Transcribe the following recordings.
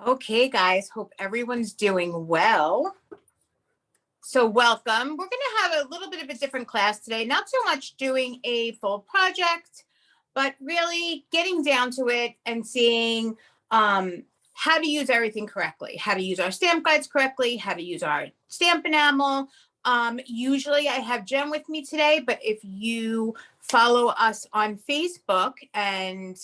Okay, guys, hope everyone's doing well. So welcome. We're going to have a little bit of a different class today. Not so much doing a full project, but really getting down to it and seeing how to use everything correctly, how to use our stamp guides correctly, how to use our stamp enamel. Usually I have Jen with me today, but if you follow us on Facebook and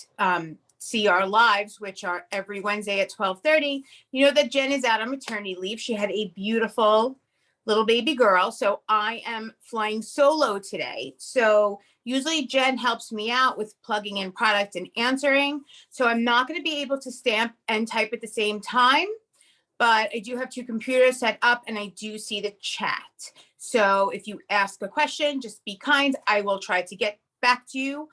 see our lives, which are every Wednesday at 12:30, you know that Jen is out on maternity leave. She had a beautiful little baby girl. So I am flying solo today. So usually Jen helps me out with plugging in product and answering. So I'm not going to be able to stamp and type at the same time, but I do have two computers set up and I do see the chat. So if you ask a question, just be kind. I will try to get back to you,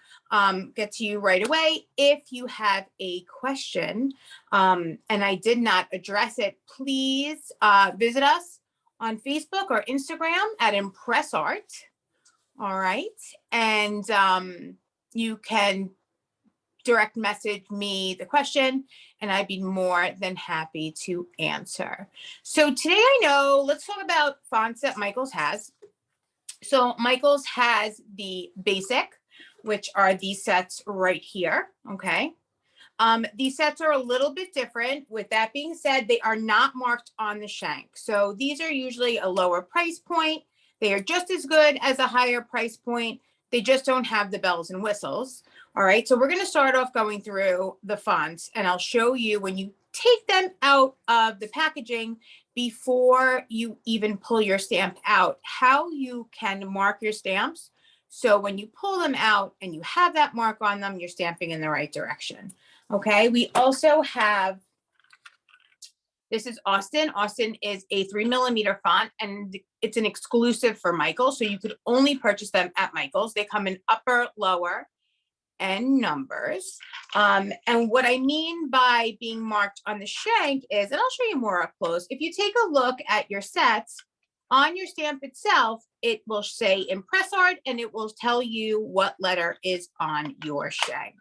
get to you right away. If you have a question and I did not address it, please visit us on Facebook or Instagram at ImpressArt. All right. And you can direct message me the question and I'd be more than happy to answer. So today let's talk about fonts that Michaels has. So Michaels has the basic, which are these sets right here. Okay. These sets are a little bit different. With that being said, they are not marked on the shank. So these are usually a lower price point. They are just as good as a higher price point. They just don't have the bells and whistles. All right, so we're going to start off going through the fonts and I'll show you when you take them out of the packaging before you even pull your stamp out, how you can mark your stamps. So when you pull them out and you have that mark on them, you're stamping in the right direction. Okay, we also have, this is Austin. Austin is a 3mm font and it's an exclusive for Michaels. So you could only purchase them at Michaels. They come in upper, lower, and numbers. And what I mean by being marked on the shank is, and I'll show you more up close, if you take a look at your sets, on your stamp itself, it will say ImpressArt and it will tell you what letter is on your shank.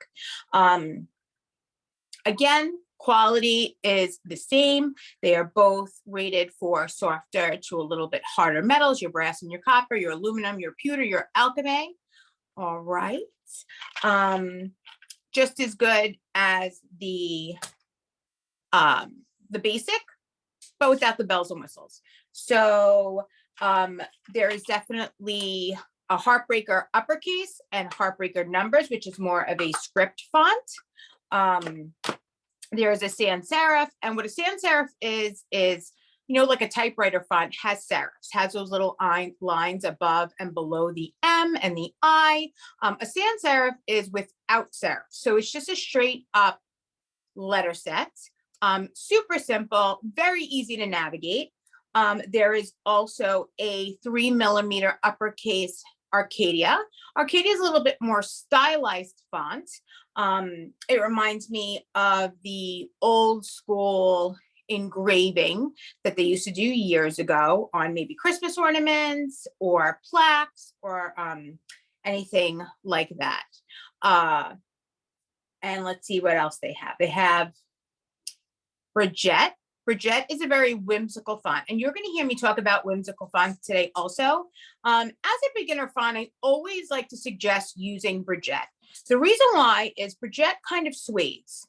Again, quality is the same. They are both rated for softer to a little bit harder metals, your brass and your copper, your aluminum, your pewter, your alchemy. All right. Just as good as the basic, but without the bells and whistles. So there is definitely a Heartbreaker uppercase and Heartbreaker numbers, which is more of a script font. There's a sans serif, and what a sans serif is, you know, like a typewriter font has serifs, has those little lines above and below the M and the I. A sans serif is without serifs. So it's just a straight up letter set. Super simple, very easy to navigate. There is also a 3mm uppercase Arcadia. Arcadia is a little bit more stylized font. It reminds me of the old school engraving that they used to do years ago on maybe Christmas ornaments or plaques or anything like that. And let's see what else they have. They have Brigitte. Brigitte is a very whimsical font, and you're going to hear me talk about whimsical fonts today also. As a beginner font, I always like to suggest using Brigitte. The reason why is Brigitte kind of sways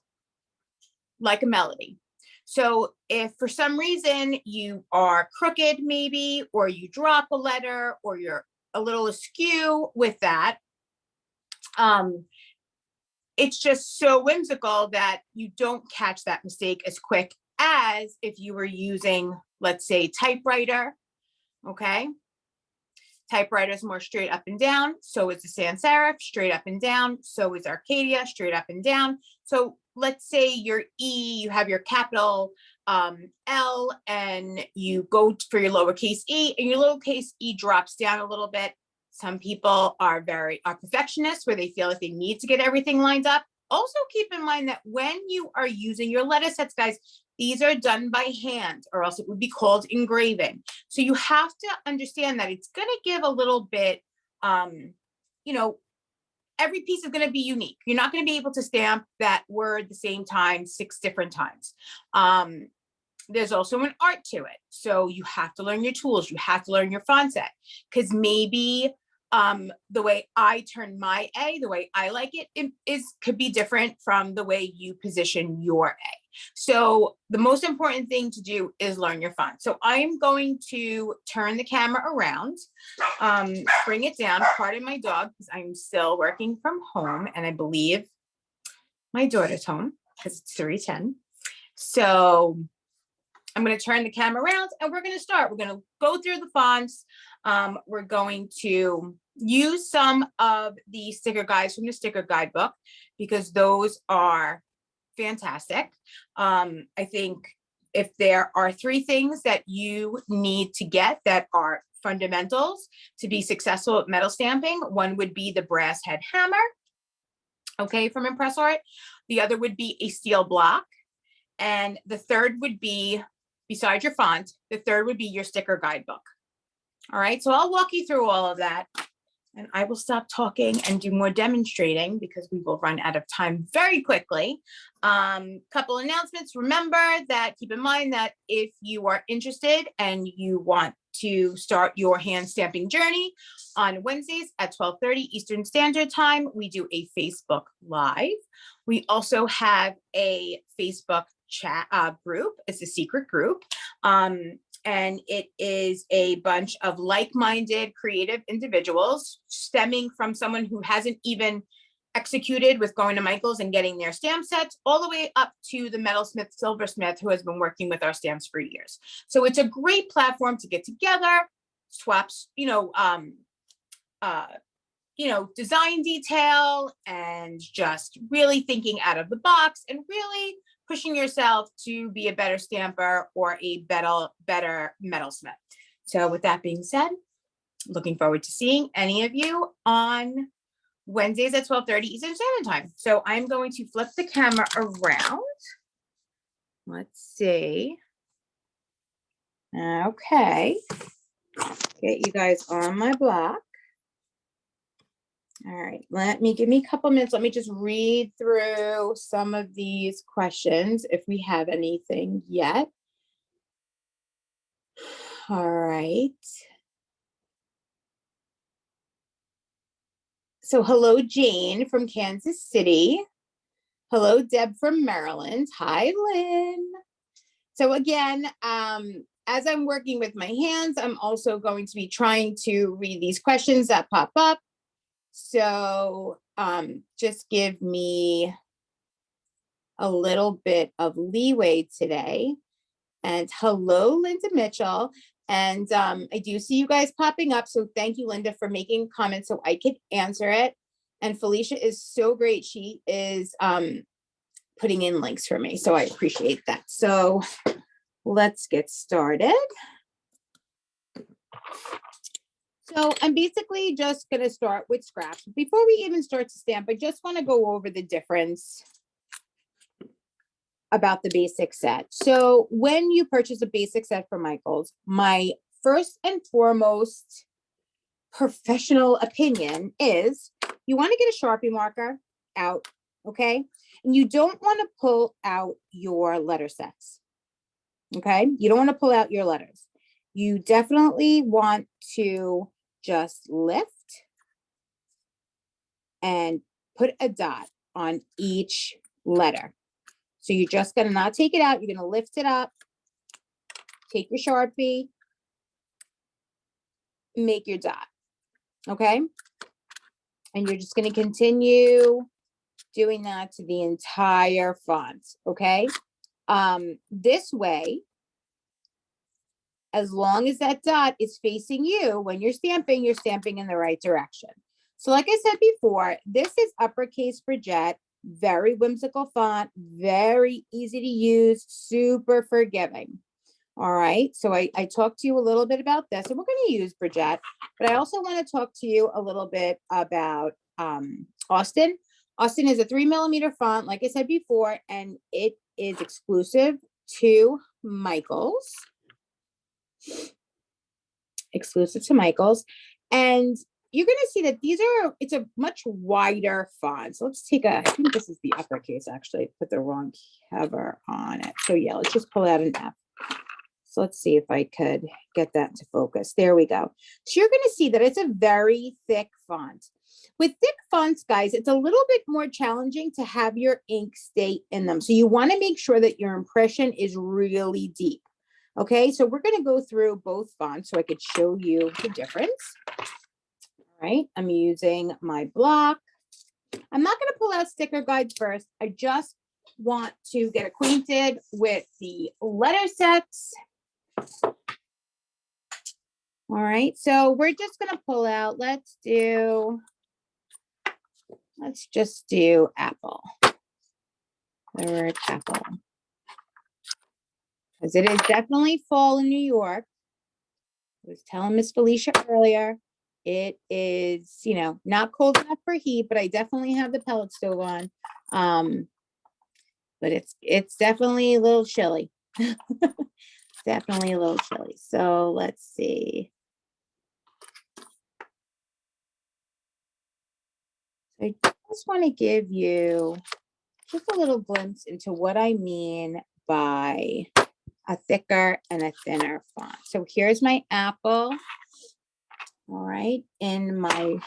like a melody. So if for some reason you are crooked maybe, or you drop a letter, or you're a little askew with that, it's just so whimsical that you don't catch that mistake as quick as if you were using, let's say, typewriter. Okay. Typewriter is more straight up and down. So is the sans serif, straight up and down. So is Arcadia, straight up and down. So let's say your E, you have your capital L, and you go for your lowercase e, and your lowercase e drops down a little bit. Some people are perfectionists where they feel like they need to get everything lined up. Also keep in mind that when you are using your letter sets, guys, these are done by hand, or else it would be called engraving. So you have to understand that it's going to give a little bit, you know, every piece is going to be unique. You're not going to be able to stamp that word the same time 6 different times. There's also an art to it. So you have to learn your tools. You have to learn your font set, because maybe the way I turn my A, the way I like it could be different from the way you position your A. So the most important thing to do is learn your font. So I'm going to turn the camera around, bring it down. Pardon my dog, because I'm still working from home, and I believe my daughter's home because it's 3:10. So I'm going to turn the camera around and we're going to start. We're going to go through the fonts. We're going to use some of the sticker guides from the sticker guidebook, because those are fantastic. I think if there are 3 things that you need to get that are fundamentals to be successful at metal stamping, one would be the brass head hammer, okay, from ImpressArt. The other would be a steel block. And the third would be, besides your font, the third would be your sticker guidebook. All right, so I'll walk you through all of that, and I will stop talking and do more demonstrating because we will run out of time very quickly. Couple announcements. Remember that, keep in mind that if you are interested and you want to start your hand stamping journey on Wednesdays at 12:30 Eastern Standard Time, we do a Facebook Live. We also have a Facebook chat group. It's a secret group. And it is a bunch of like-minded creative individuals stemming from someone who hasn't even executed with going to Michael's and getting their stamp sets, all the way up to the metalsmith, silversmith, who has been working with our stamps for years. So it's a great platform to get together, swaps, design detail, and just really thinking out of the box and really pushing yourself to be a better stamper or a better metalsmith. So with that being said, looking forward to seeing any of you on Wednesdays at 12:30 Eastern Standard Time. So I'm going to flip the camera around. Let's see. Okay. Get you guys on my block. All right, give me a couple minutes. Let me just read through some of these questions if we have anything yet. All right. So hello, Jane from Kansas City. Hello, Deb from Maryland. Hi, Lynn. So again, as I'm working with my hands, I'm also going to be trying to read these questions that pop up. So just give me a little bit of leeway today. And hello, Linda Mitchell. And I do see you guys popping up. So thank you, Linda, for making comments so I could answer it. And Felicia is so great. She is putting in links for me. So I appreciate that. So let's get started. So I'm basically just going to start with scraps. Before we even start to stamp, I just want to go over the difference about the basic set. So when you purchase a basic set from Michael's, my first and foremost professional opinion is you want to get a Sharpie marker out, okay? And you don't want to pull out your letter sets, okay? You don't want to pull out your letters. You definitely want to just lift and put a dot on each letter. So you're just going to not take it out. You're going to lift it up, take your Sharpie, make your dot, okay? And you're just going to continue doing that to the entire font, okay? This way, as long as that dot is facing you, when you're stamping in the right direction. So like I said before, this is uppercase Bridget, very whimsical font, very easy to use, super forgiving. All right, so I talked to you a little bit about this, and we're going to use Bridget, but I also want to talk to you a little bit about Austin. Austin is a 3mm font, like I said before, and it is exclusive to Michael's. Exclusive to Michael's. And you're going to see that it's a much wider font. So let's I think this is the uppercase, actually. I put the wrong cover on it. So yeah, let's just pull out an F. So let's see if I could get that to focus. There we go. So you're going to see that it's a very thick font. With thick fonts, guys, it's a little bit more challenging to have your ink stay in them. So you want to make sure that your impression is really deep. Okay, so we're going to go through both fonts so I could show you the difference. All right, I'm using my block. I'm not going to pull out sticker guides first. I just want to get acquainted with the letter sets. All right, so we're just going to pull out, let's just do apple. The word apple. Because it is definitely fall in New York. I was telling Miss Felicia earlier, it is, you know, not cold enough for heat, but I definitely have the pellet stove on. But it's definitely a little chilly. Definitely a little chilly. So let's see. I just want to give you just a little glimpse into what I mean by a thicker and a thinner font. So here's my apple. All right, in my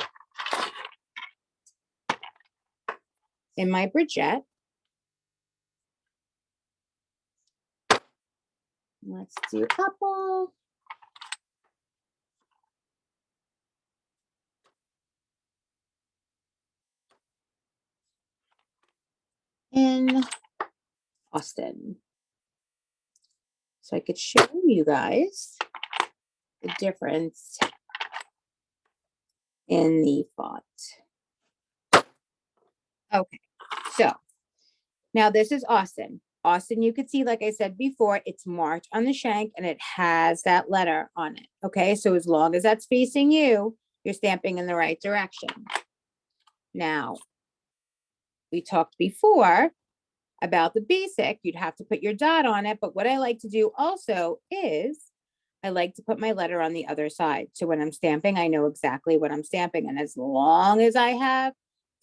Bridget. Let's do apple. In Austin. So I could show you guys the difference in the font. Okay, so now this is Austin. Austin, you could see, like I said before, it's marked on the shank and it has that letter on it. Okay, so as long as that's facing you, you're stamping in the right direction. Now, we talked before about the basic, you'd have to put your dot on it. But what I like to do also is I like to put my letter on the other side. So when I'm stamping, I know exactly what I'm stamping. And as long as I have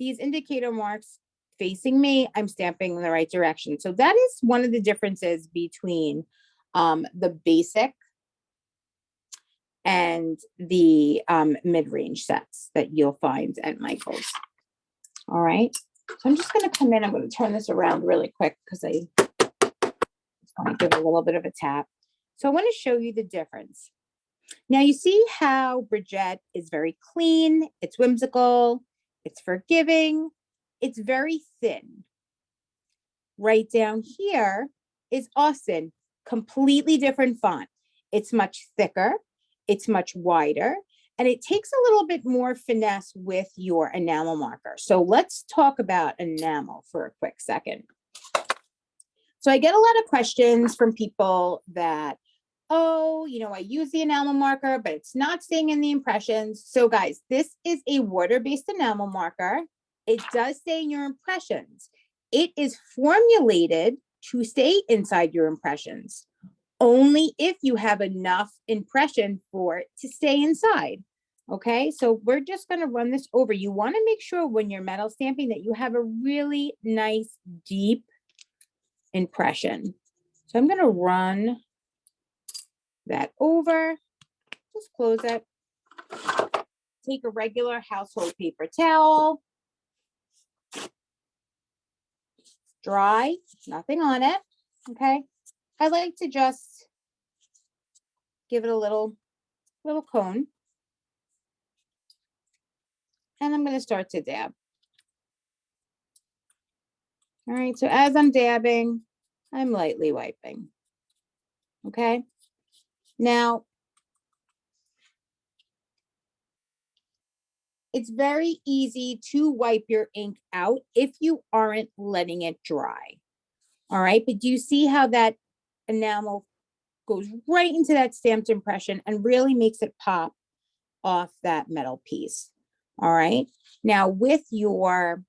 these indicator marks facing me, I'm stamping in the right direction. So that is one of the differences between the basic and the mid-range sets that you'll find at Michael's. All right. So I'm just going to come in. I'm going to turn this around really quick because I just want to give a little bit of a tap. So I want to show you the difference. Now you see how Bridget is very clean. It's whimsical. It's forgiving. It's very thin. Right down here is Austin, completely different font. It's much thicker. It's much wider. And it takes a little bit more finesse with your enamel marker. So let's talk about enamel for a quick second. So I get a lot of questions from people that, oh, you know, I use the enamel marker, but it's not staying in the impressions. So guys, this is a water-based enamel marker. It does stay in your impressions. It is formulated to stay inside your impressions only if you have enough impression for it to stay inside. Okay, so we're just going to run this over. You want to make sure when you're metal stamping that you have a really nice, deep impression. So I'm going to run that over. Just close it. Take a regular household paper towel. Dry, nothing on it. Okay, I like to just give it a little cone. And I'm going to start to dab. All right, so as I'm dabbing, I'm lightly wiping. Okay, now it's very easy to wipe your ink out if you aren't letting it dry. All right, but do you see how that enamel goes right into that stamped impression and really makes it pop off that metal piece? All right, now with your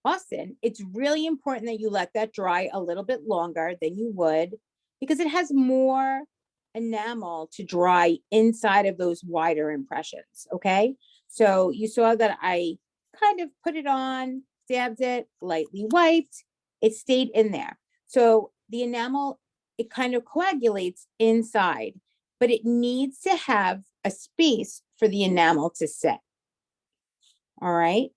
Austin, it's really important that you let that dry a little bit longer than you would because it has more enamel to dry inside of those wider impressions. Okay, So you saw that I kind of put it on, dabbed it, lightly wiped, it stayed in there. So the enamel, it kind of coagulates inside, but it needs to have a space for the enamel to sit. All right.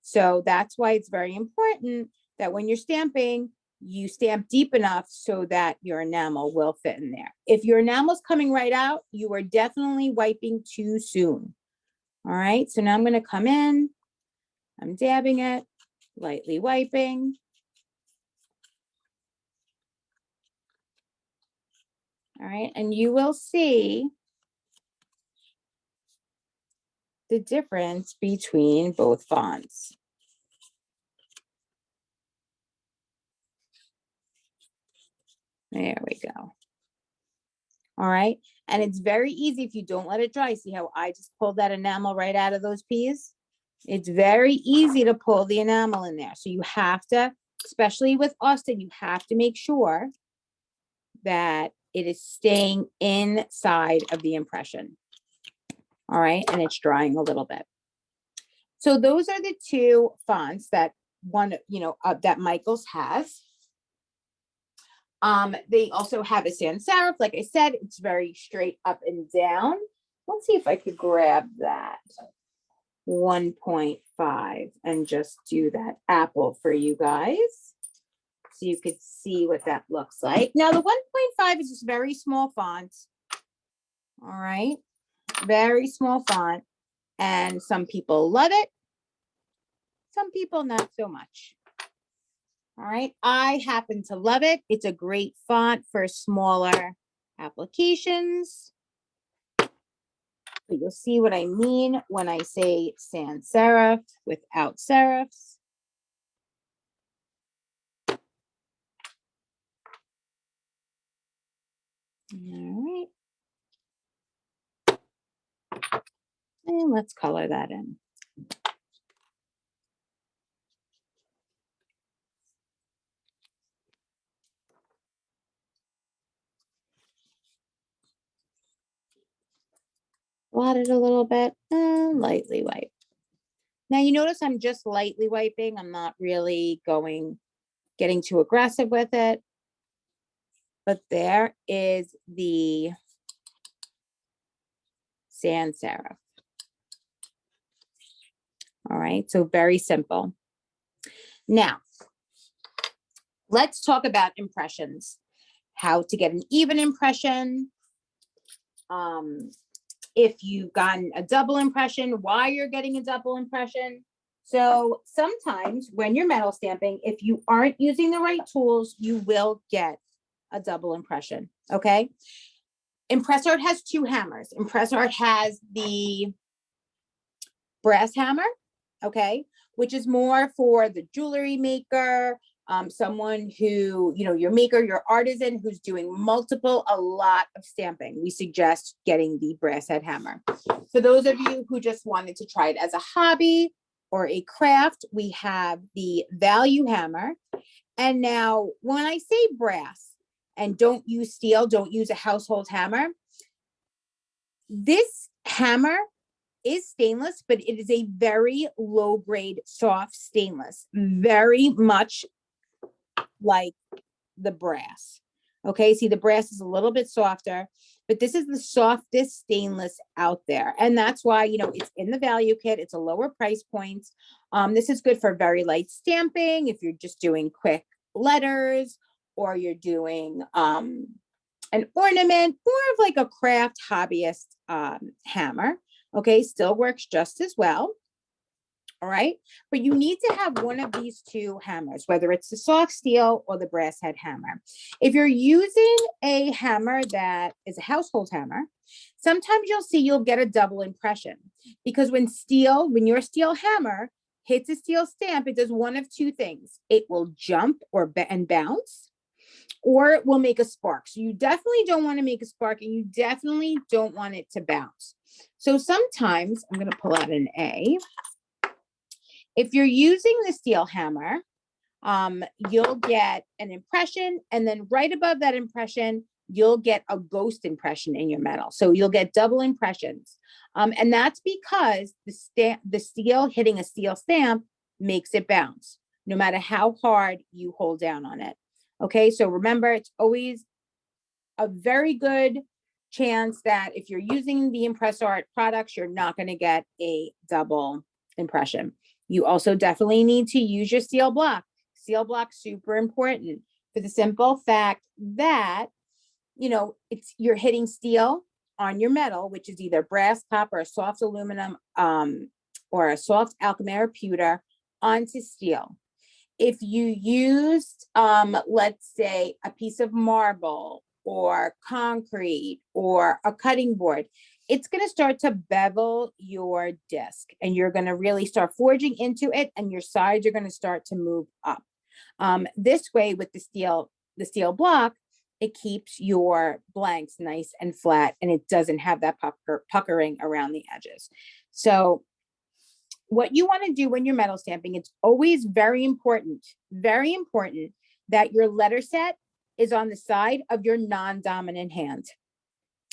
So that's why it's very important that when you're stamping, you stamp deep enough so that your enamel will fit in there. If your enamel's coming right out, you are definitely wiping too soon. All right, so now I'm going to come in, I'm dabbing it, lightly wiping. All right, and you will see the difference between both fonts. There we go. All right, and it's very easy if you don't let it dry. See how I just pulled that enamel right out of those peas? It's very easy to pull the enamel in there. So you have to, especially with Austin, you have to make sure that it is staying inside of the impression. All right, and it's drying a little bit. So those are the two fonts that that Michaels has. They also have a sans serif. Like I said, it's very straight up and down. Let's see if I could grab that 1.5 and just do that apple for you guys, so you could see what that looks like. Now the 1.5 is just very small font. All right, very small font, and some people love it, some people not so much. All right, I happen to love it. It's a great font for smaller applications. But you'll see what I mean when I say sans serif without serifs. All right. And let's color that in. Blot it a little bit and lightly wipe. Now you notice I'm just lightly wiping. I'm not really getting too aggressive with it. But there is the sans serif. All right, so very simple. Now, let's talk about impressions. How to get an even impression. If you've gotten a double impression, why you're getting a double impression. So sometimes when you're metal stamping, if you aren't using the right tools, you will get a double impression, okay? ImpressArt has two hammers. ImpressArt has the brass hammer, okay, which is more for the jewelry maker, someone who, your maker, your artisan who's doing a lot of stamping. We suggest getting the brass head hammer. For those of you who just wanted to try it as a hobby or a craft, we have the value hammer. And now when I say brass and don't use steel, don't use a household hammer, this hammer is stainless, but it is a very low grade, soft stainless, very much like the brass. Okay, see the brass is a little bit softer, but this is the softest stainless out there. And that's why, it's in the value kit. It's a lower price point. This is good for very light stamping. If you're just doing quick letters or you're doing an ornament, more of like a craft hobbyist hammer. Okay, still works just as well. All right, but you need to have one of these two hammers, whether it's the soft steel or the brass head hammer. If you're using a hammer that is a household hammer, sometimes you'll get a double impression, because when your steel hammer hits a steel stamp, it does one of two things. It will jump and bounce, or it will make a spark. So you definitely don't want to make a spark, and you definitely don't want it to bounce. So sometimes I'm going to pull out an A. If you're using the steel hammer, you'll get an impression, and then right above that impression, you'll get a ghost impression in your metal. So you'll get double impressions. And that's because the steel hitting a steel stamp makes it bounce, no matter how hard you hold down on it. Okay, so remember, it's always a very good chance that if you're using the ImpressArt products, you're not going to get a double impression. You also definitely need to use your steel block. Steel block, super important for the simple fact that, you know, you're hitting steel on your metal, which is either brass, copper, a soft aluminum, or a soft alchemy or pewter onto steel. If you used, let's say, a piece of marble or concrete or a cutting board, it's going to start to bevel your disc, and you're going to really start forging into it, and your sides are going to start to move up. This way, with the steel block, it keeps your blanks nice and flat, and it doesn't have that puckering around the edges. So what you want to do when you're metal stamping, it's always very important that your letter set is on the side of your non-dominant hand.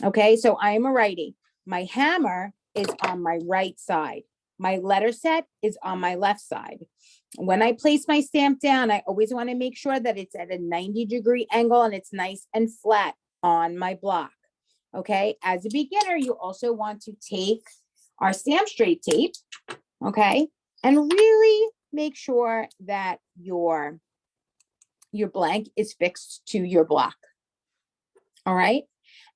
Okay, so I am a righty. My hammer is on my right side. My letter set is on my left side. When I place my stamp down, I always want to make sure that it's at a 90-degree angle and it's nice and flat on my block. Okay, as a beginner, you also want to take our stamp straight tape, okay, and really make sure that your blank is fixed to your block. All right,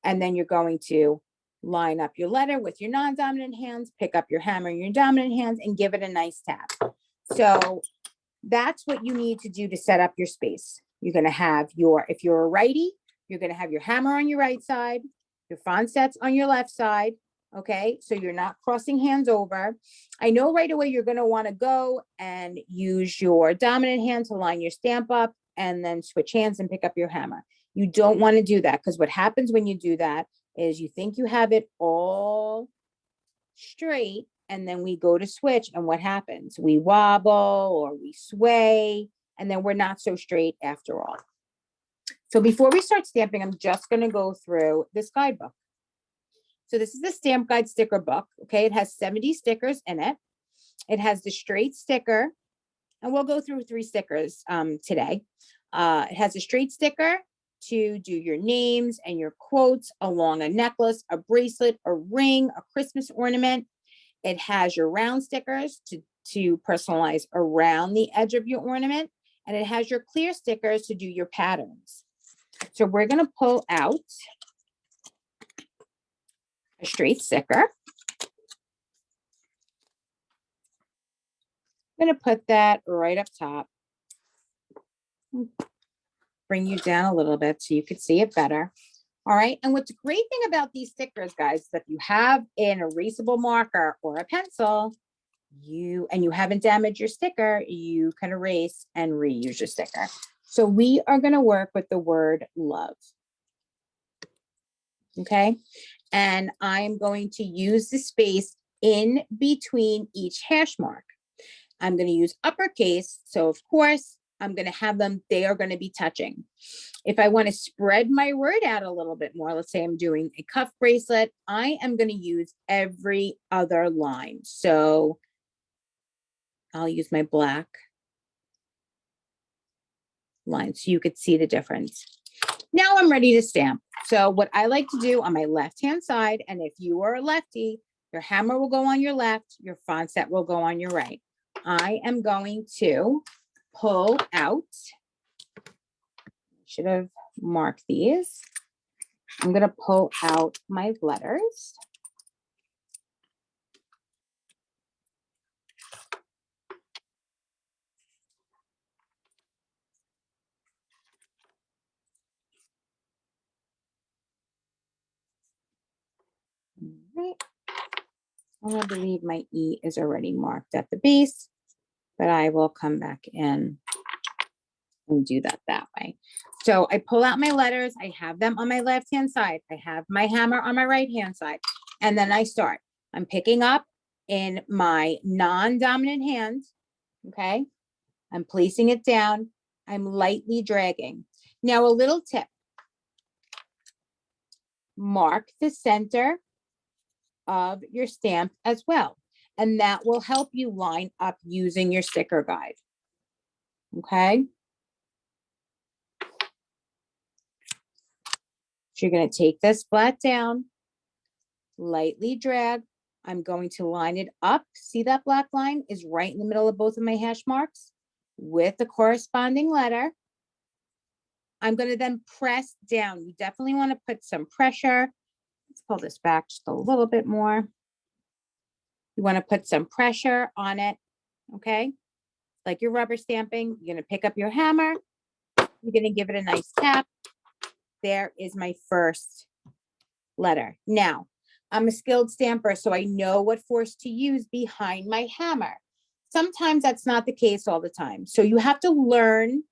and then you're going to line up your letter with your non-dominant hands, pick up your hammer in your dominant hands, and give it a nice tap. So that's what you need to do to set up your space. You're going to have if you're a righty, you're going to have your hammer on your right side, your font sets on your left side. Okay, so you're not crossing hands over. I know right away you're going to want to go and use your dominant hand to line your stamp up and then switch hands and pick up your hammer. You don't want to do that, because what happens when you do that is you think you have it all straight, and then we go to switch, and what happens? We wobble or we sway, and then we're not so straight after all. So before we start stamping, I'm just going to go through this guidebook. So this is the Stamp Guide sticker book. Okay, it has 70 stickers in it. It has the straight sticker, and we'll go through 3 stickers today. It has a straight sticker to do your names and your quotes along a necklace, a bracelet, a ring, a Christmas ornament. It has your round stickers to personalize around the edge of your ornament. And it has your clear stickers to do your patterns. So we're going to pull out a straight sticker. I'm going to put that right up top. Bring you down a little bit so you could see it better. All right. And what's a great thing about these stickers, guys, is if you have an erasable marker or a pencil, you haven't damaged your sticker, you can erase and reuse your sticker. So we are going to work with the word love. Okay. And I'm going to use the space in between each hash mark. I'm going to use uppercase. So of course, I'm going to have them, they are going to be touching. If I want to spread my word out a little bit more, let's say I'm doing a cuff bracelet, I am going to use every other line. So I'll use my black line so you could see the difference. Now I'm ready to stamp. So what I like to do on my left-hand side, and if you are a lefty, your hammer will go on your left, your font set will go on your right. I am going to pull out, should have marked these. I'm going to pull out my letters. Right. I believe my E is already marked at the base, but I will come back in and do that way. So I pull out my letters. I have them on my left-hand side. I have my hammer on my right-hand side. And then I start. I'm picking up in my non-dominant hand. Okay. I'm placing it down. I'm lightly dragging. Now a little tip. mark the center of your stamp as well. And that will help you line up using your sticker guide. Okay. So you're going to take this flat down, lightly drag. I'm going to line it up. See that black line is right in the middle of both of my hash marks with the corresponding letter. I'm going to then press down. You definitely want to put some pressure. Let's pull this back just a little bit more. You want to put some pressure on it, okay? Like you're rubber stamping, you're going to pick up your hammer. You're going to give it a nice tap. There is my first letter. Now, I'm a skilled stamper, so I know what force to use behind my hammer. Sometimes that's not the case all the time. So you have to learn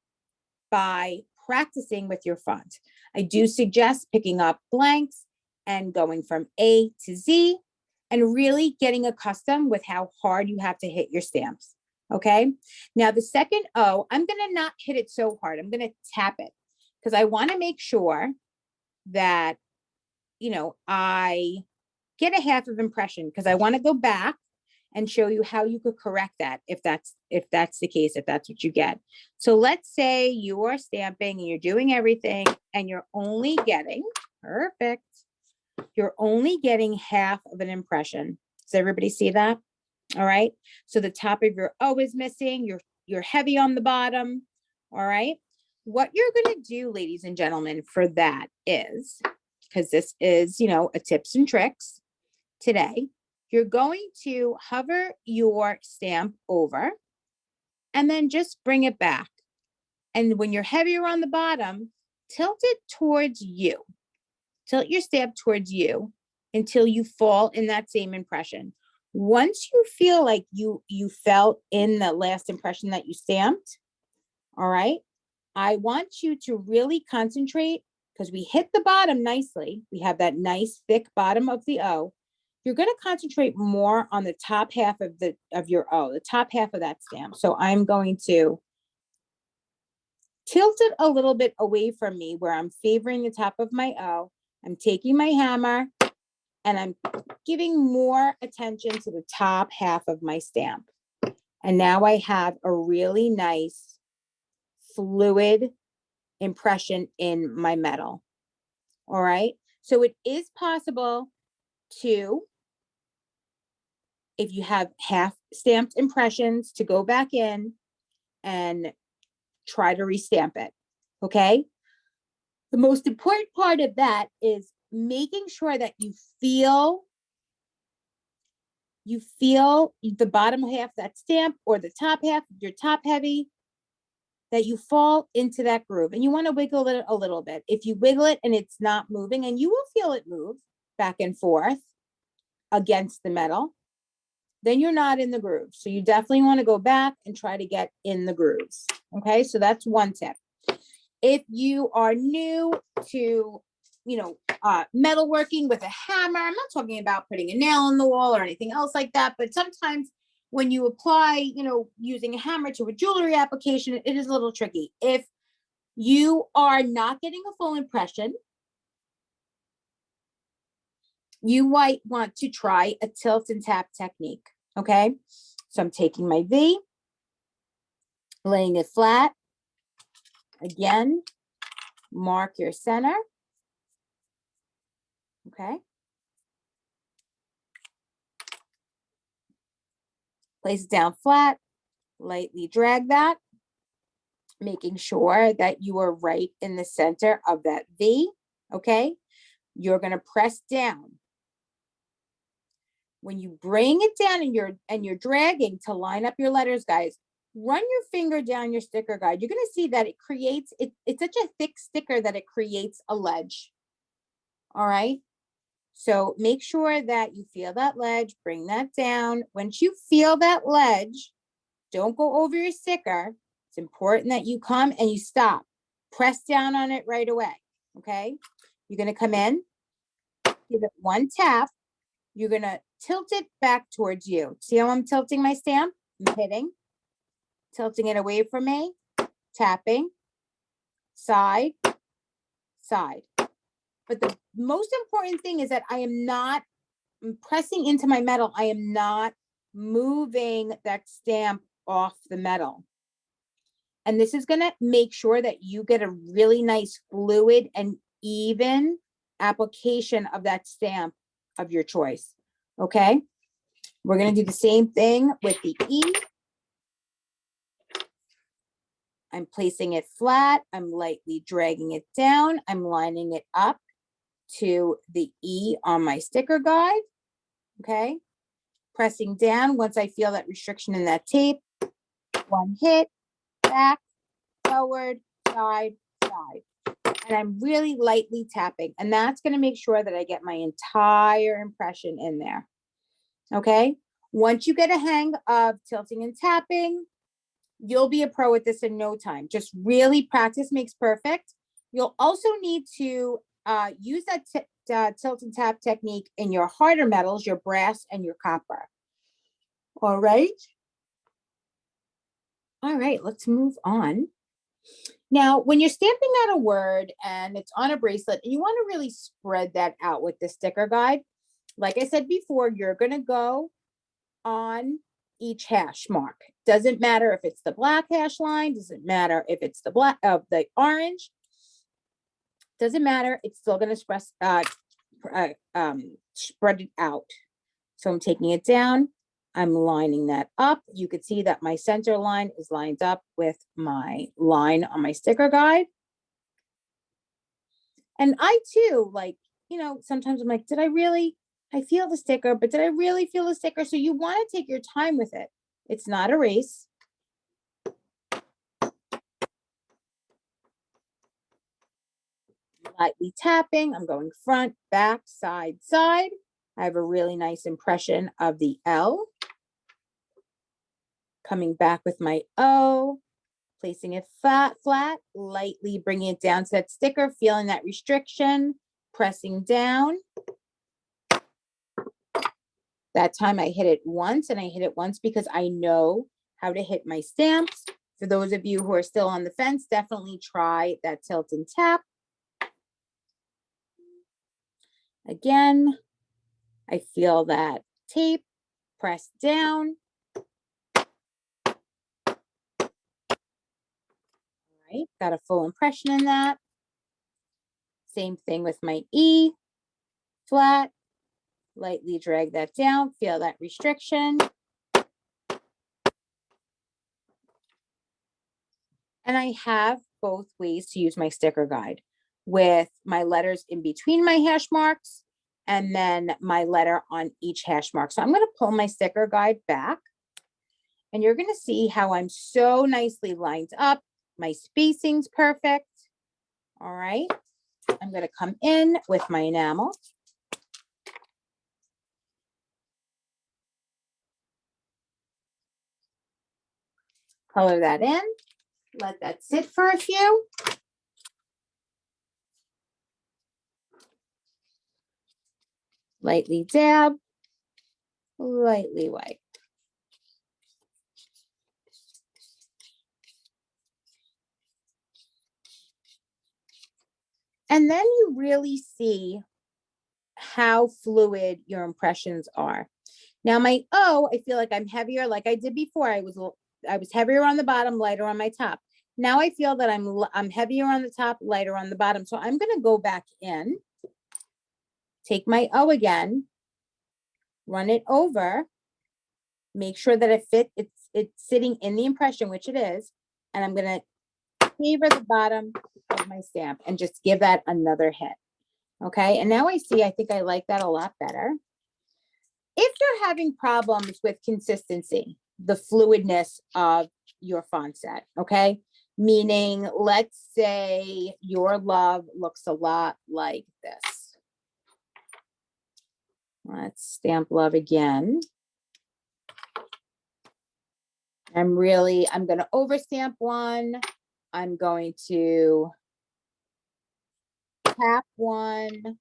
by practicing with your font. I do suggest picking up blanks and going from A to Z and really getting accustomed with how hard you have to hit your stamps. Okay. Now the second O, I'm going to not hit it so hard. I'm going to tap it because I want to make sure that, you know, I get a half of impression because I want to go back and show you how you could correct that if that's the case, if that's what you get. So let's say you are stamping and you're doing everything and you're only getting, perfect, you're only getting half of an impression. Does everybody see that? All right. So the top of your O is missing. You're heavy on the bottom. All right. What you're going to do, ladies and gentlemen, for that is, because this is, you know, a tips and tricks today, you're going to hover your stamp over and then just bring it back. And when you're heavier on the bottom, tilt it towards you. Tilt your stamp towards you until you fall in that same impression. Once you feel like you felt in the last impression that you stamped, all right, I want you to really concentrate because we hit the bottom nicely. We have that nice thick bottom of the O. You're going to concentrate more on the top half of your O, the top half of that stamp. So I'm going to tilt it a little bit away from me where I'm favoring the top of my O. I'm taking my hammer and I'm giving more attention to the top half of my stamp. And now I have a really nice fluid impression in my metal. All right. So it is possible to, if you have half stamped impressions, to go back in and try to restamp it. Okay. The most important part of that is making sure that you feel the bottom half of that stamp or the top half, your top heavy, that you fall into that groove. And you want to wiggle it a little bit. If you wiggle it and it's not moving, and you will feel it move back and forth against the metal, then you're not in the groove. So you definitely want to go back and try to get in the grooves. Okay, so that's one tip. If you are new to, you know, metalworking with a hammer, I'm not talking about putting a nail in the wall or anything else like that, but sometimes when you apply, you know, using a hammer to a jewelry application, it is a little tricky. If you are not getting a full impression, you might want to try a tilt and tap technique. Okay, so I'm taking my V, laying it flat. Again, mark your center. Okay. Place it down flat, lightly drag that, making sure that you are right in the center of that V. Okay. You're going to press down. When you bring it down and you're dragging to line up your letters, guys, run your finger down your sticker guide. You're going to see that it creates, it's such a thick sticker that it creates a ledge. All right. So make sure that you feel that ledge, bring that down. Once you feel that ledge, don't go over your sticker. It's important that you come and you stop. Press down on it right away. Okay. You're going to come in, give it one tap. You're going to tilt it back towards you. See how I'm tilting my stamp? I'm hitting, tilting it away from me, tapping, side, side. But the most important thing is that I am not pressing into my metal. I am not moving that stamp off the metal. And this is going to make sure that you get a really nice fluid and even application of that stamp of your choice. Okay. We're going to do the same thing with the E. I'm placing it flat. I'm lightly dragging it down. I'm lining it up to the E on my sticker guide. Okay. Pressing down once I feel that restriction in that tape. One hit, back, forward, side, side. And I'm really lightly tapping. And that's going to make sure that I get my entire impression in there. Okay. Once you get a hang of tilting and tapping, you'll be a pro at this in no time. Just really practice makes perfect. You'll also need to use that tilt and tap technique in your harder metals, your brass and your copper. All right. All right, let's move on. Now, when you're stamping out a word and it's on a bracelet and you want to really spread that out with the sticker guide, like I said before, you're going to go on each hash mark. Doesn't matter if it's the black hash line, doesn't matter if it's the black the orange, doesn't matter. It's still going to spread it out. So I'm taking it down. I'm lining that up. You could see that my center line is lined up with my line on my sticker guide. And I too, like, you know, sometimes I'm like, I feel the sticker, but did I really feel the sticker? So you want to take your time with it. It's not a race. Lightly tapping. I'm going front, back, side, side. I have a really nice impression of the L. Coming back with my O, placing it flat, lightly bringing it down to that sticker, feeling that restriction, pressing down. That time I hit it once, and I hit it once because I know how to hit my stamps. For those of you who are still on the fence, definitely try that tilt and tap. Again, I feel that tape, press down. Right, got a full impression in that. Same thing with my E, flat, lightly drag that down, feel that restriction. And I have both ways to use my sticker guide, with my letters in between my hash marks and then my letter on each hash mark. So I'm going to pull my sticker guide back, and you're going to see how I'm so nicely lined up. My spacing's perfect. All right. I'm going to come in with my enamel. Color that in. Let that sit for a few. Lightly dab, lightly wipe. And then you really see how fluid your impressions are. Now my O, I feel like I'm heavier, like I did before. I was heavier on the bottom, lighter on my top. Now I feel that I'm heavier on the top, lighter on the bottom. So I'm going to go back in, take my O again, run it over, make sure that it's sitting in the impression, which it is, and I'm going to favor the bottom of my stamp and just give that another hit. Okay, and now I think I like that a lot better. If you're having problems with consistency, the fluidness of your font set, okay, meaning let's say your love looks a lot like this. Let's stamp love again. I'm going to overstamp one. I'm going to tap one.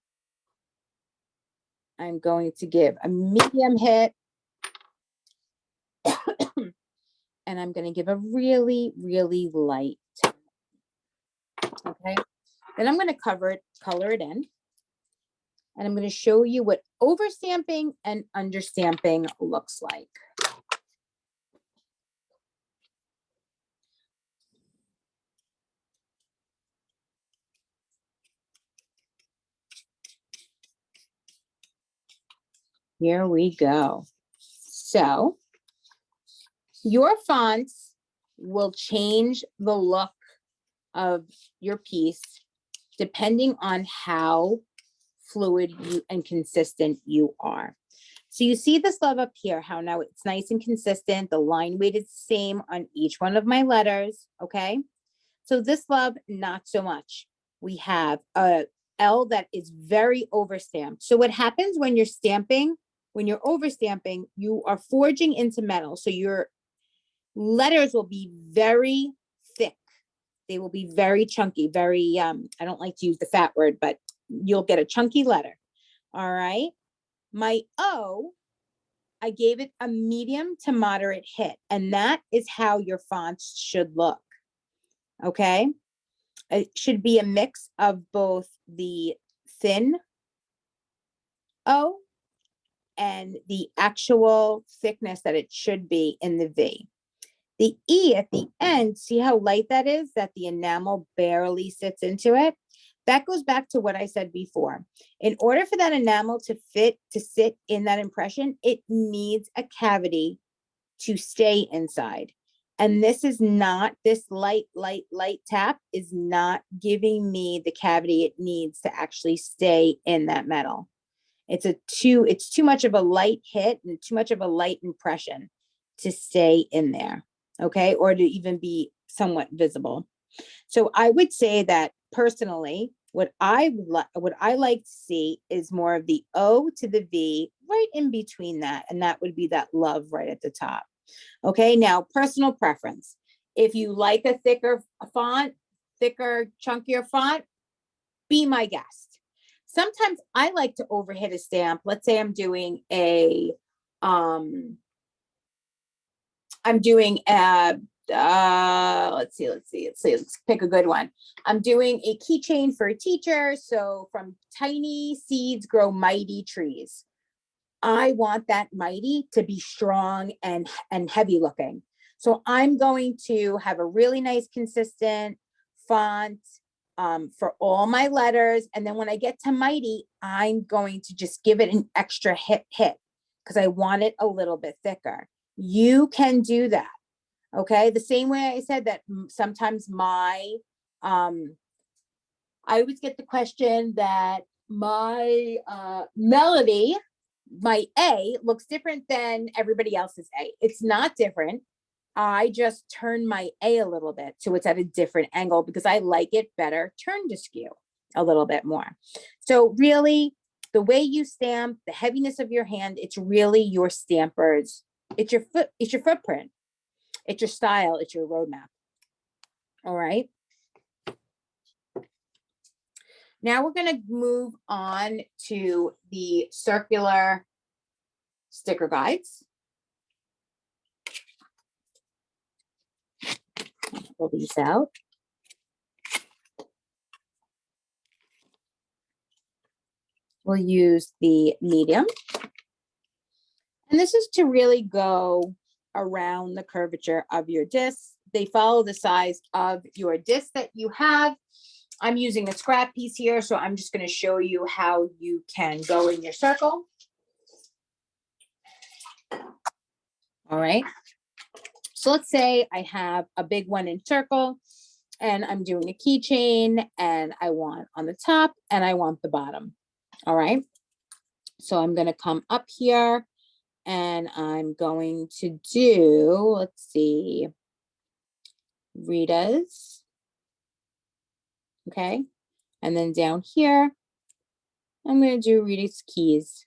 I'm going to give a medium hit. And I'm going to give a really, really light. Okay. Then I'm going to color it in. and I'm going to show you what overstamping and understamping looks like. Here we go. So your fonts will change the look of your piece depending on how fluid and consistent you are. So you see this love up here, how now it's nice and consistent. The line weight is the same on each one of my letters, okay? So this love, not so much. We have a L that is very overstamped. So what happens when you're stamping, when you're overstamping, you are forging into metal. So your letters will be very thick. They will be very chunky, very, I don't like to use the fat word, but you'll get a chunky letter. All right. My O, I gave it a medium to moderate hit, and that is how your fonts should look. Okay. It should be a mix of both the thin O and the actual thickness that it should be in the V. The E at the end, see how light that is? That the enamel barely sits into it. That goes back to what I said before. In order for that enamel to sit in that impression, it needs a cavity to stay inside. And this is not, this light tap is not giving me the cavity it needs to actually stay in that metal. It's too much of a light hit and too much of a light impression to stay in there, okay? Or to even be somewhat visible. So I would say that personally, what I like to see is more of the O to the V right in between that. And that would be that love right at the top. Okay, now personal preference. If you like a thicker font, thicker, chunkier font, be my guest. Sometimes I like to overhit a stamp. Let's say I'm doing a, let's pick a good one. I'm doing a keychain for a teacher. So from tiny seeds grow mighty trees. I want that mighty to be strong and heavy looking. So I'm going to have a really nice consistent font for all my letters. And then when I get to mighty, I'm going to just give it an extra hit because I want it a little bit thicker. You can do that. Okay. The same way I said that sometimes I always get the question that my melody, my A looks different than everybody else's A. It's not different. I just turn my A a little bit so it's at a different angle because I like it better turned askew a little bit more. So really, the way you stamp, the heaviness of your hand, it's really your stampers. It's your footprint. It's your style. It's your roadmap. All right. Now we're going to move on to the circular sticker guides. Pull these out. We'll use the medium. And this is to really go around the curvature of your disc. They follow the size of your disc that you have. I'm using a scrap piece here, so I'm just going to show you how you can go in your circle. All right. So let's say I have a big one in circle and I'm doing a keychain and I want on the top and I want the bottom. All right. So I'm going to come up here and I'm going to do, let's see, Rita's. Okay. And then down here, I'm going to do Rita's keys.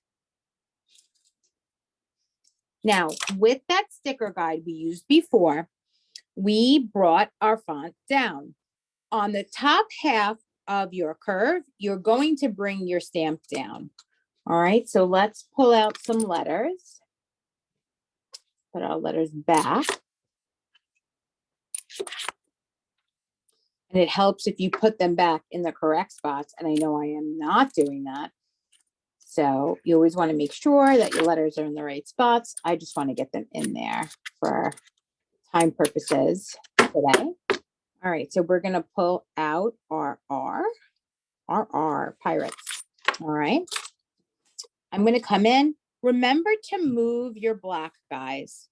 Now, with that sticker guide we used before, we brought our font down. On the top half of your curve, you're going to bring your stamp down. All right, so let's pull out some letters. Put our letters back. And it helps if you put them back in the correct spots. And I know I am not doing that. So you always want to make sure that your letters are in the right spots. I just want to get them in there for time purposes today. All right, so we're going to pull out our R, pirates. All right. I'm going to come in. Remember to move your block, guys.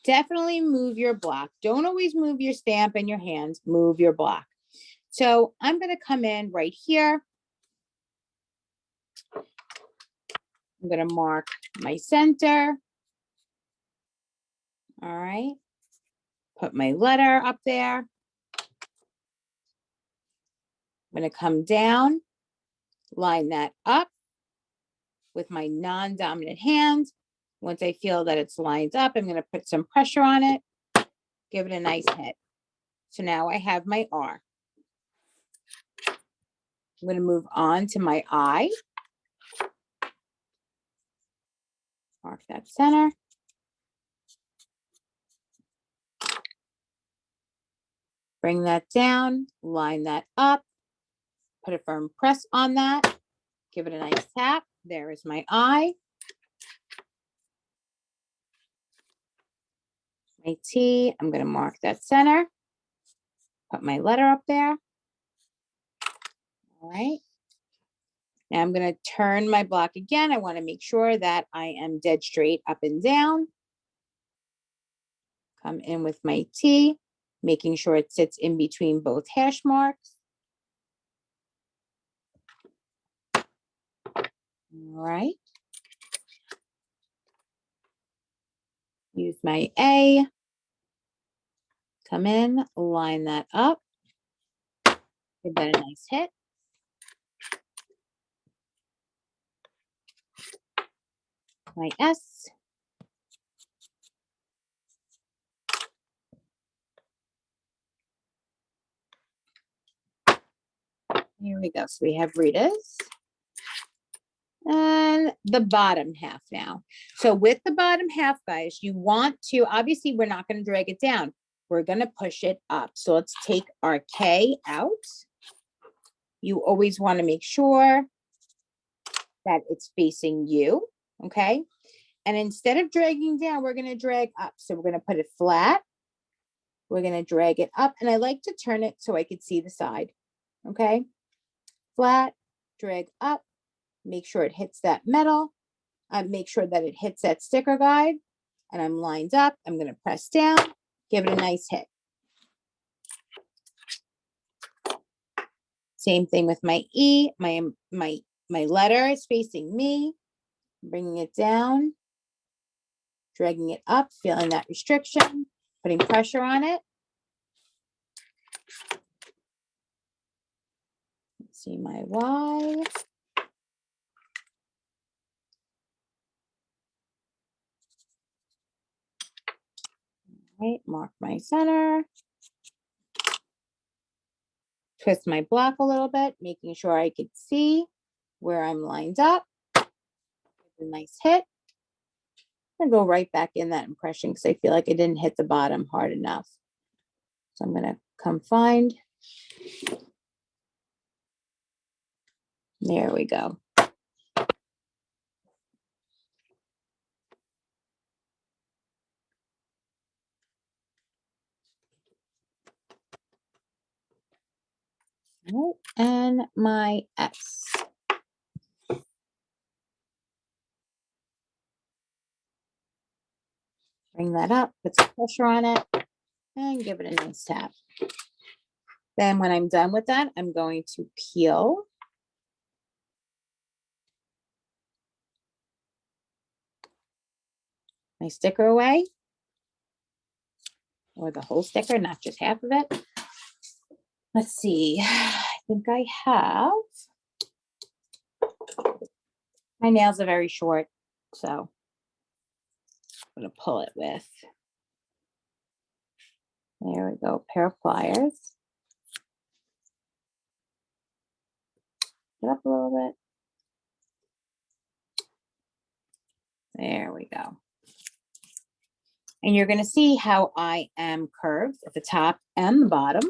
Definitely move your block. Don't always move your stamp in your hands. Move your block. So I'm going to come in right here. I'm going to mark my center. All right. Put my letter up there. I'm going to come down, line that up with my non-dominant hand. Once I feel that it's lined up, I'm going to put some pressure on it, give it a nice hit. So now I have my R. I'm going to move on to my I. Mark that center. Bring that down, line that up, put a firm press on that, give it a nice tap. There is my I. My T, I'm going to mark that center, put my letter up there. All right. Now I'm going to turn my block again. I want to make sure that I am dead straight up and down. Come in with my T, making sure it sits in between both hash marks. All right. Use my A. Come in, line that up. Give that a nice hit. My S. Here we go. So we have Rita's. And the bottom half now. So with the bottom half, guys, you want to, obviously we're not going to drag it down. We're going to push it up. So let's take our K out. You always want to make sure that it's facing you, okay? And instead of dragging down, we're going to drag up. So we're going to put it flat. We're going to drag it up. And I like to turn it so I could see the side, okay? Flat, drag up. Make sure it hits that metal. Make sure that it hits that sticker guide. And I'm lined up. I'm going to press down, give it a nice hit. Same thing with my E. My letter is facing me. Bringing it down, dragging it up, feeling that restriction, putting pressure on it. Let's see my Y. Right, mark my center. Twist my block a little bit, making sure I could see where I'm lined up. Give a nice hit. And go right back in that impression because I feel like I didn't hit the bottom hard enough. So I'm going to come find. There we go. Right, and my S. Bring that up, put some pressure on it, and give it a nice tap. Then when I'm done with that, I'm going to peel my sticker away, or the whole sticker, not just half of it. Let's see, I think I have, my nails are very short, so I'm going to pull it with, there we go, pair of pliers. Get up a little bit. There we go. And you're going to see how I am curved at the top and the bottom.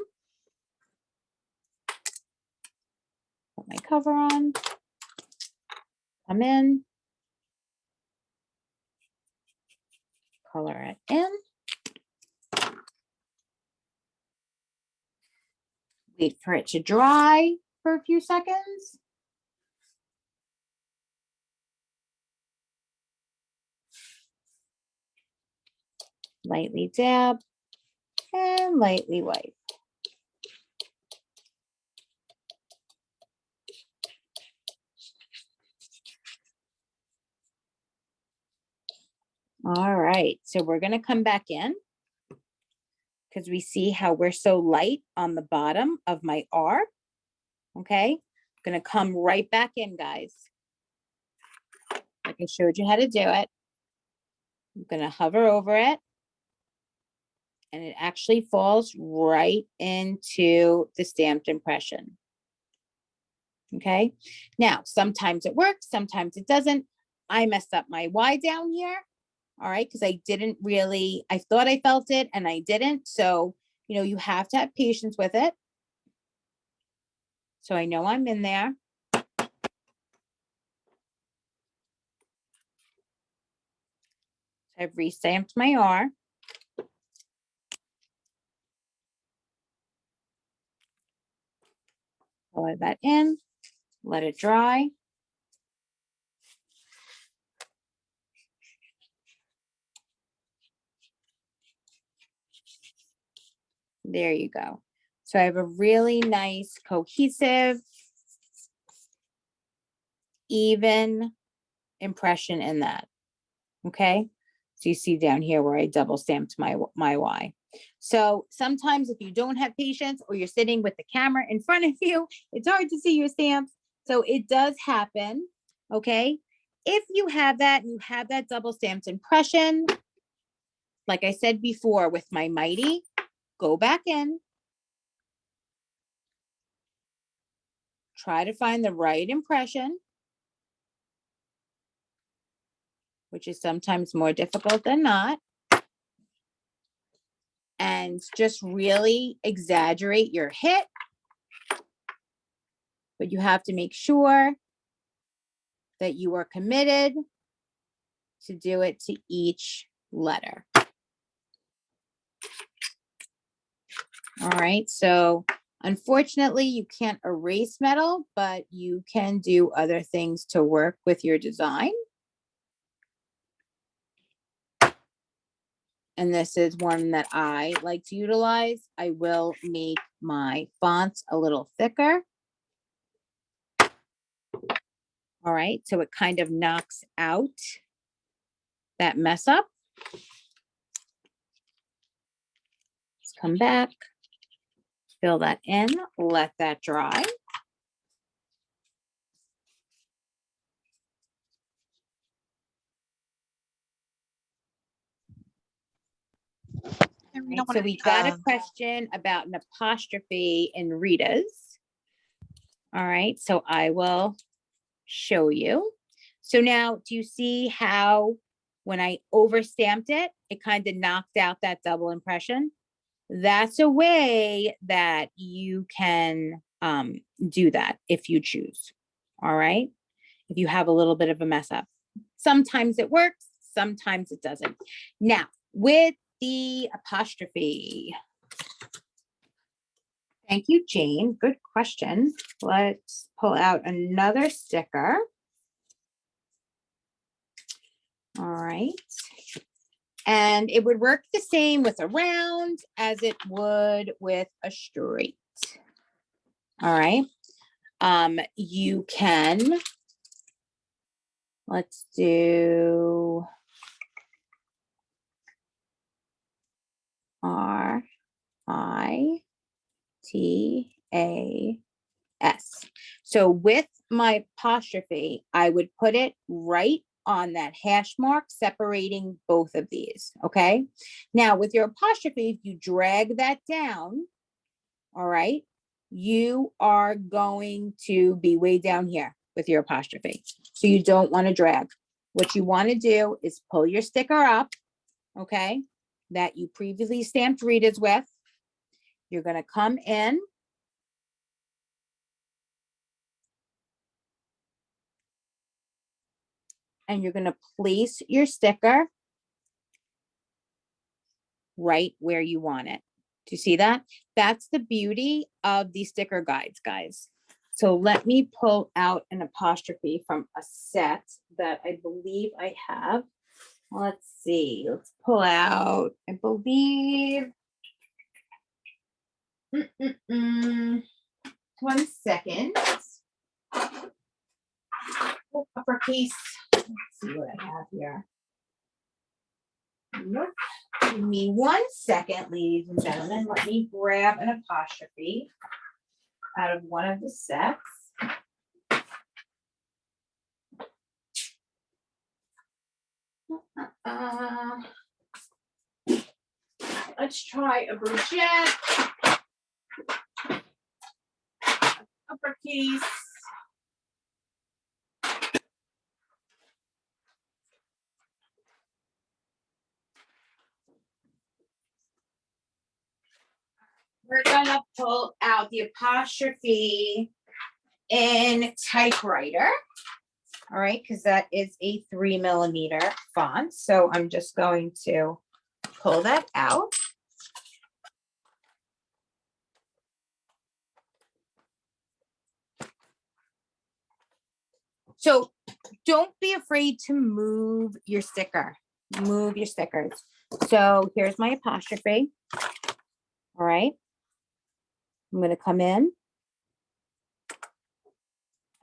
Put my cover on. Come in, color it in. Wait for it to dry for a few seconds. Lightly dab and lightly wipe. All right, so we're going to come back in because we see how we're so light on the bottom of my R. Okay, I'm going to come right back in, guys. Like I showed you how to do it. I'm going to hover over it, and it actually falls right into the stamped impression. Okay, now sometimes it works, sometimes it doesn't. I messed up my Y down here. All right, because I didn't really, I thought I felt it and I didn't. So, you know, you have to have patience with it. So I know I'm in there. I've restamped my R. Color that in, let it dry. There you go. So I have a really nice, cohesive, even impression in that. Okay. So you see down here where I double stamped my Y. So sometimes if you don't have patience or you're sitting with the camera in front of you, it's hard to see your stamps. So it does happen. Okay. If you have that, you have that double stamped impression. Like I said before with my Mighty, go back in. Try to find the right impression, which is sometimes more difficult than not. And just really exaggerate your hit. But you have to make sure that you are committed to do it to each letter. All right, so unfortunately you can't erase metal, but you can do other things to work with your design. And this is one that I like to utilize. I will make my fonts a little thicker. All right, so it kind of knocks out that mess up. Let's come back, fill that in, let that dry. Right, so we got a question about an apostrophe in Rita's. All right, so I will show you. So now, do you see how when I overstamped it, it kind of knocked out that double impression? That's a way that you can do that if you choose. All right, if you have a little bit of a mess up. Sometimes it works, sometimes it doesn't. Now, with the apostrophe. Thank you, Jane. Good question. Let's pull out another sticker. All right. And it would work the same with a round as it would with a straight. All right. You can, let's do R-I-T-A-S. So with my apostrophe, I would put it right on that hash mark separating both of these. Okay. Now with your apostrophe, if you drag that down, all right, you are going to be way down here with your apostrophe. So you don't want to drag. What you want to do is pull your sticker up, okay, that you previously stamped Rita's with. You're going to come in. and you're going to place your sticker right where you want it. Do you see that? That's the beauty of these sticker guides, guys. So let me pull out an apostrophe from a set that I believe I have. Let's see. Let's pull out, I believe. 1 second. Uppercase. Let's see what I have here. Nope. Give me 1 second, ladies and gentlemen. Let me grab an apostrophe out of one of the sets. Let's try a Burgette. Uppercase. We're gonna pull out the apostrophe in typewriter. All right, because that is a 3mm font. So I'm just going to pull that out. So don't be afraid to move your sticker. Move your stickers. So here's my apostrophe. All right. I'm going to come in.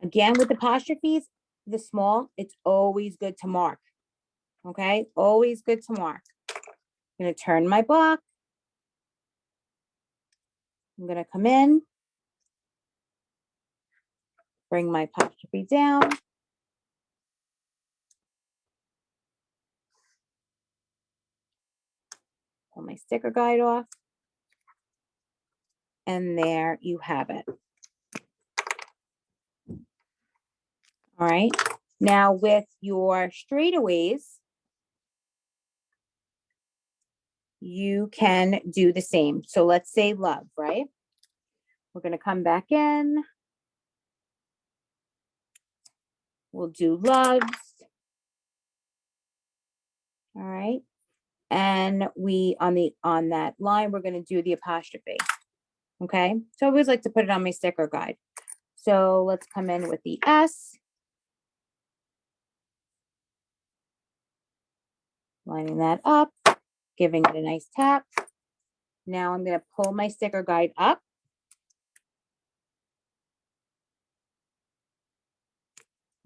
Again, with apostrophes, the small, it's always good to mark. Okay, always good to mark. I'm going to turn my block. I'm going to come in. Bring my apostrophe down. Pull my sticker guide off. And there you have it. All right. Now with your straightaways, you can do the same. So let's say love, right? We're going to come back in. We'll do loves. All right. And we on that line, we're going to do the apostrophe. Okay. So I always like to put it on my sticker guide. So let's come in with the S. Lining that up, giving it a nice tap. Now I'm going to pull my sticker guide up.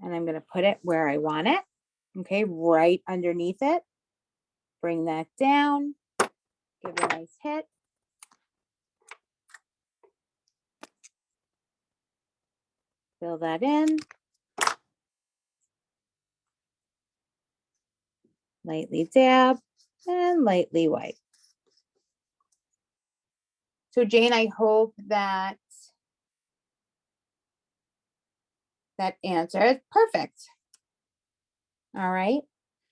And I'm going to put it where I want it. Okay, right underneath it. Bring that down. Give it a nice hit. Fill that in. Lightly dab and lightly wipe. So Jane, I hope that answers. Perfect. All right.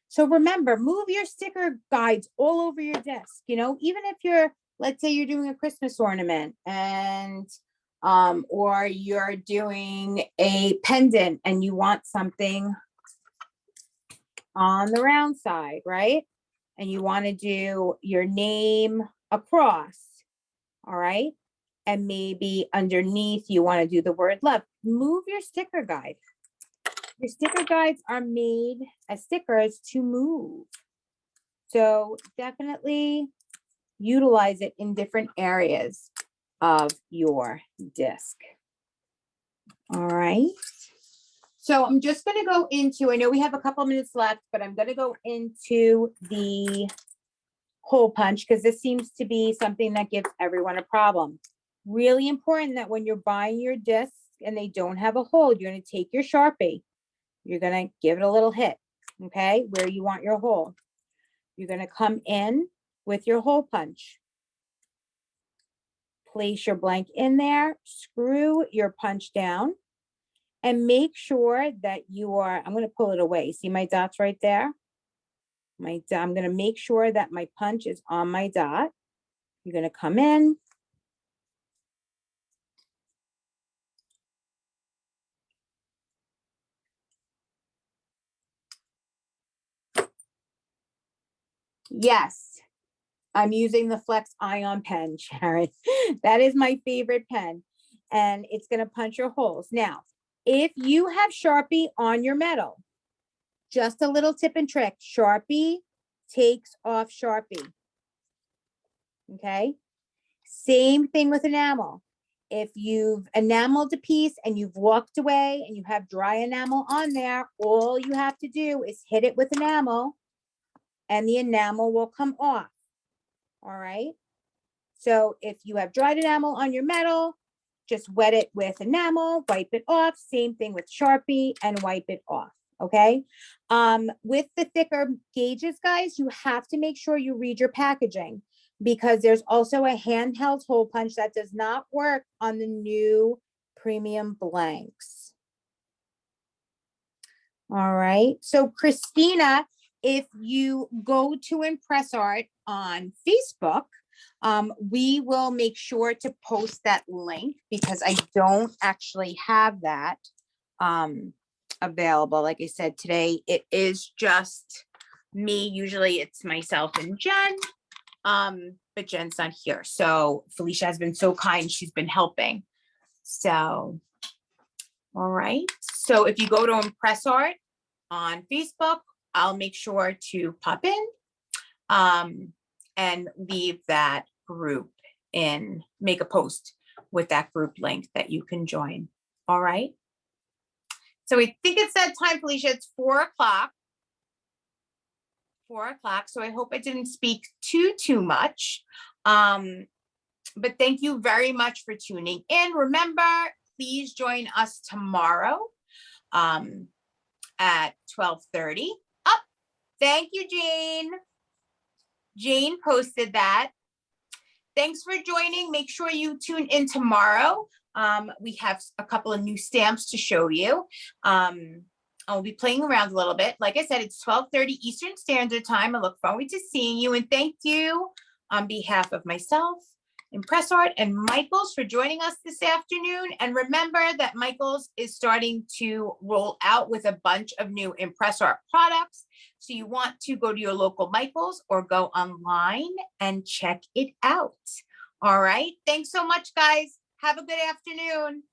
So remember, move your sticker guides all over your desk. You know, even if you're, let's say you're doing a Christmas ornament and or you're doing a pendant and you want something on the round side, right? And you want to do your name across, all right? And maybe underneath you want to do the word love. Move your sticker guide. Your sticker guides are made as stickers to move. So definitely utilize it in different areas of your disc. All right. So I'm just going to go into, I know we have a couple minutes left, but I'm going to go into the hole punch because this seems to be something that gives everyone a problem. Really important that when you're buying your discs and they don't have a hole, you're going to take your Sharpie. You're going to give it a little hit, okay, where you want your hole. You're going to come in with your hole punch. Place your blank in there, screw your punch down, and make sure that you are, I'm going to pull it away. See my dots right there? I'm going to make sure that my punch is on my dot. You're going to come in. Yes, I'm using the Flex Ion pen, Sharon. That is my favorite pen, and it's going to punch your holes. Now, if you have Sharpie on your metal, just a little tip and trick, Sharpie takes off Sharpie. Okay. Same thing with enamel. If you've enameled a piece and you've walked away and you have dry enamel on there, all you have to do is hit it with enamel and the enamel will come off. All right. So if you have dried enamel on your metal, just wet it with enamel, wipe it off. Same thing with Sharpie and wipe it off. Okay. With the thicker gauges, guys, you have to make sure you read your packaging, because there's also a handheld hole punch that does not work on the new premium blanks. All right. So Christina, if you go to ImpressArt on Facebook, we will make sure to post that link, because I don't actually have that available. Like I said, today it is just me. Usually it's myself and Jen. But Jen's not here. So Felicia has been so kind. She's been helping. So, all right. So if you go to ImpressArt on Facebook, I'll make sure to pop in, and leave that group in, make a post with that group link that you can join. All right. So we think it's that time, Felicia. It's 4 o'clock. 4 o'clock. So I hope I didn't speak too much. But thank you very much for tuning in. Remember, please join us tomorrow at 12:30. Oh, thank you, Jane. Jane posted that. Thanks for joining. Make sure you tune in tomorrow. We have a couple of new stamps to show you. I'll be playing around a little bit. Like I said, it's 12:30 Eastern Standard Time. I look forward to seeing you, and thank you on behalf of myself, ImpressArt, and Michaels for joining us this afternoon. And remember that Michaels is starting to roll out with a bunch of new ImpressArt products. So you want to go to your local Michaels or go online and check it out. All right. Thanks so much, guys. Have a good afternoon.